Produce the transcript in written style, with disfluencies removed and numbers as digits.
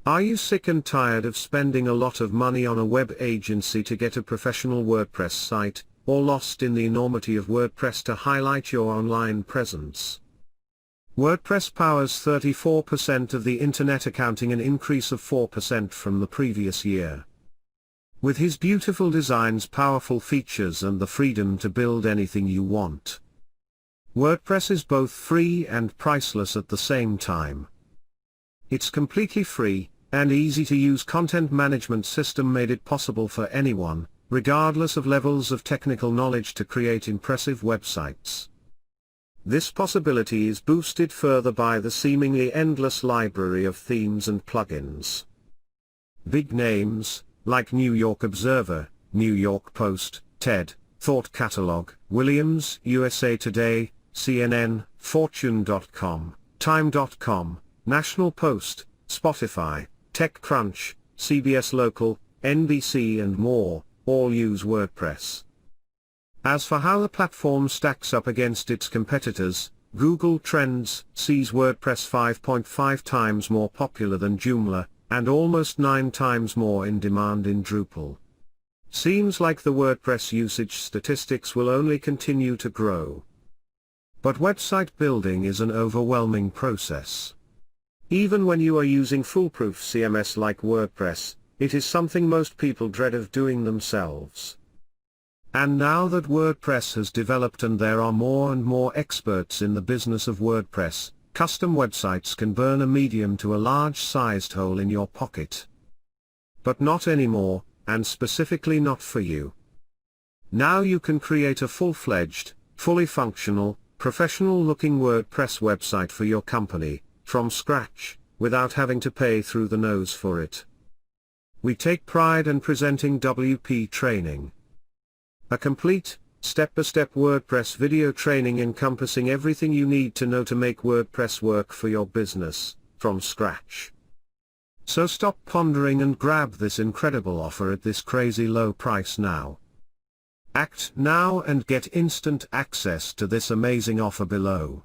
Are you sick and tired of spending a lot of money on a web agency to get a professional WordPress site, or lost in the enormity of WordPress to highlight your online presence? WordPress powers 34% of the internet, accounting an increase of 4% from the previous year. With his beautiful designs, powerful features, and the freedom to build anything you want, WordPress is both free and priceless at the same time. Its completely free and easy to use content management system made it possible for anyone, regardless of levels of technical knowledge, to create impressive websites. This possibility is boosted further by the seemingly endless library of themes and plugins. Big names, like New York Observer, New York Post, TED, Thought Catalog, Williams, USA Today, CNN, Fortune.com, Time.com, National Post, Spotify, TechCrunch, CBS Local, NBC and more, all use WordPress. As for how the platform stacks up against its competitors, Google Trends sees WordPress 5.5 times more popular than Joomla, and almost 9 times more in demand in Drupal. Seems like the WordPress usage statistics will only continue to grow. But website building is an overwhelming process. Even when you are using foolproof CMS like WordPress, it is something most people dread of doing themselves. And now that WordPress has developed and there are more and more experts in the business of WordPress, custom websites can burn a medium to a large-sized hole in your pocket. But not anymore, and specifically not for you. Now you can create a full-fledged, fully functional, professional-looking WordPress website for your company, from scratch, without having to pay through the nose for it. We take pride in presenting WP Training, a complete, step-by-step WordPress video training encompassing everything you need to know to make WordPress work for your business, from scratch. So stop pondering and grab this incredible offer at this crazy low price now. Act now and get instant access to this amazing offer below.